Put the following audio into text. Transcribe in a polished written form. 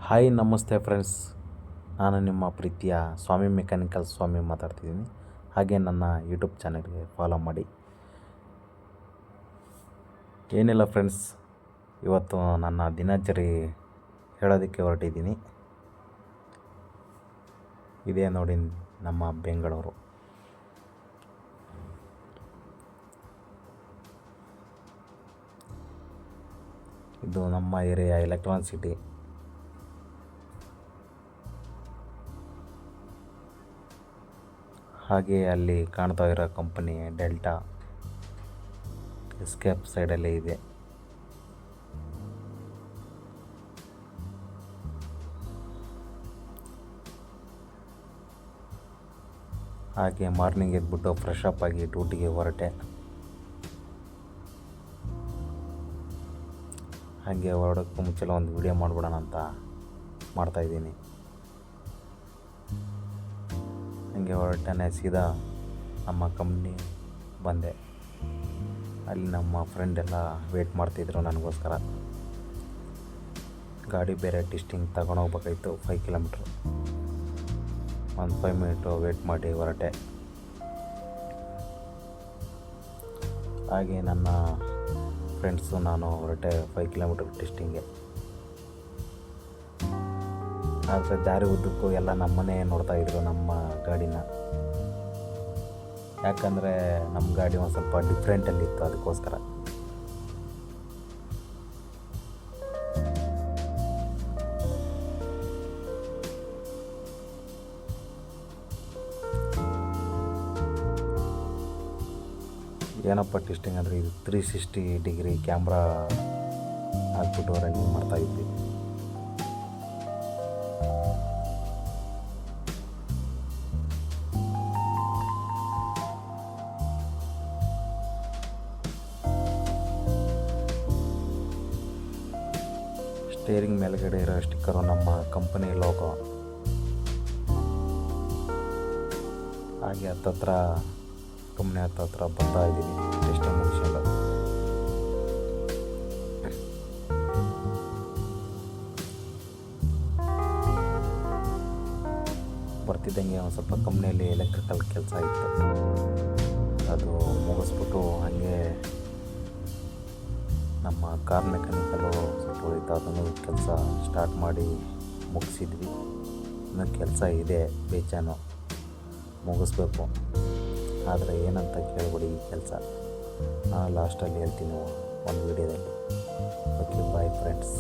Hi ನಮಸ್ತೆ friends, ನಾನು ನಿಮ್ಮ ಪ್ರೀತಿಯ ಸ್ವಾಮಿ ಮೆಕ್ಯಾನಿಕಲ್ ಸ್ವಾಮಿ ಮಾತಾಡ್ತಿದ್ದೀನಿ. ಹಾಗೆ ನನ್ನ ಯೂಟ್ಯೂಬ್ ಚಾನಲ್ಗೆ ಫಾಲೋ ಮಾಡಿ. ಏನಿಲ್ಲ ಫ್ರೆಂಡ್ಸ್, ಇವತ್ತು ನನ್ನ ದಿನಚರಿ ಹೇಳೋದಕ್ಕೆ ಹೊರಟಿದ್ದೀನಿ. ಇದೇ ನೋಡಿ ನಮ್ಮ ಬೆಂಗಳೂರು. ಇದು ನಮ್ಮ ಏರಿಯಾ ಎಲೆಕ್ಟ್ರಾನಿಕ್ ಸಿಟಿ. ಹಾಗೆ ಅಲ್ಲಿ ಕಾಣ್ತಾ ಇರೋ ಕಂಪನಿ ಡೆಲ್ಟಾ ಎಸ್ಕೇಪ್ ಸೈಡಲ್ಲೇ ಇದೆ. ಹಾಗೆ ಮಾರ್ನಿಂಗ್ ಎದ್ಬಿಟ್ಟು ಫ್ರೆಶ್ ಅಪ್ ಆಗಿ ಡ್ಯೂಟಿಗೆ ಹೊರಟೆ. ಹಾಗೆ ಹೊರಡೋಕ್ಕೂ ಮುಂಚೆಲ್ಲ ಒಂದು ವಿಡಿಯೋ ಮಾಡಿಬಿಡೋಣ ಅಂತ ಮಾಡ್ತಾಯಿದ್ದೀನಿ. ಹಾಗೆ ಹೊರಟನೆ ಸೀದಾ ನಮ್ಮ ಕಂಪ್ನಿ ಬಂದೆ. ಅಲ್ಲಿ ನಮ್ಮ ಫ್ರೆಂಡ್ ಎಲ್ಲ ವೇಟ್ ಮಾಡ್ತಿದ್ರು ನನಗೋಸ್ಕರ. ಗಾಡಿ ಬೇರೆ ಟೆಸ್ಟಿಂಗ್ ತಗೊಂಡೋಗ್ಬೇಕಾಯ್ತು 5 ಕಿಲೋಮೀಟ್ರು. ಒಂದು 5 ಮಿನಿಟು ವೇಟ್ ಮಾಡಿ ಹೊರಟೆ. ಹಾಗೆ ನನ್ನ ಫ್ರೆಂಡ್ಸು ನಾನು ಹೊರಟೆ 5 ಕಿಲೋಮೀಟ್ರ್ ಟೆಸ್ಟಿಂಗ್ಗೆ. ಆದರೆ ದಾರಿ ಉದ್ದಕ್ಕೂ ಎಲ್ಲ ನಮ್ಮನ್ನೇ ನೋಡ್ತಾಯಿದ್ರು, ನಮ್ಮ ಗಾಡಿನ. ಯಾಕಂದರೆ ನಮ್ಮ ಗಾಡಿ ಒಂದು ಸ್ವಲ್ಪ ಡಿಫ್ರೆಂಟಲ್ಲಿತ್ತು, ಅದಕ್ಕೋಸ್ಕರ. ಏನಪ್ಪ ಟೆಸ್ಟಿಂಗ್ ಅಂದರೆ ಇದು 360 ಡಿಗ್ರಿ ಕ್ಯಾಮ್ರಾ ಹಾಕ್ಬಿಟ್ಟು ರನ್ನಿಂಗ್ ಮಾಡ್ತಾಯಿದ್ವಿ. ಸ್ಟೇರಿಂಗ್ ಮೇಲ್ಗಡೆ ಇರೋ ಸ್ಟಿಕ್ಕರು ನಮ್ಮ ಕಂಪನಿ ಲೋಗೋ. ಹಾಗೆ ಹತ್ತತ್ರ ಕಂಪ್ನಿ ಹತ್ತತ್ರ ಬರ್ತಾ ಇದ್ದೀವಿ ಟೆಸ್ಟಿಂಗ್ ಮುಗಿಸ್ಕೊಂಡು. ಬರ್ತಿದ್ದಂಗೆ ಒಂದು ಸ್ವಲ್ಪ ಕಂಪ್ನಿಯಲ್ಲಿ ಎಲೆಕ್ಟ್ರಿಕಲ್ ಕೆಲಸ ಇತ್ತು, ಅದು ಮುಗಿಸ್ಬಿಟ್ಟು ಹಾಗೆ ನಮ್ಮ ಕಾರ್ ಮೆಕ್ಯಾನಿಕಲು ಸ್ವಲ್ಪ ಉಳಿತು, ಅದನ್ನು ಕೆಲಸ ಸ್ಟಾರ್ಟ್ ಮಾಡಿ ಮುಗಿಸಿದ್ವಿ. ಇನ್ನೂ ಕೆಲಸ ಇದೆ ಬೇಜಾನು, ಮುಗಿಸ್ಬೇಕು. ಆದರೆ ಏನಂತ ಕೇಳ್ಬಿಡಿ ಈ ಕೆಲಸ, ನಾನು ಲಾಸ್ಟಲ್ಲಿ ಹೇಳ್ತೀನಿ ಒಂದು ವಿಡಿಯೋದಲ್ಲಿ. Okay, bye friends.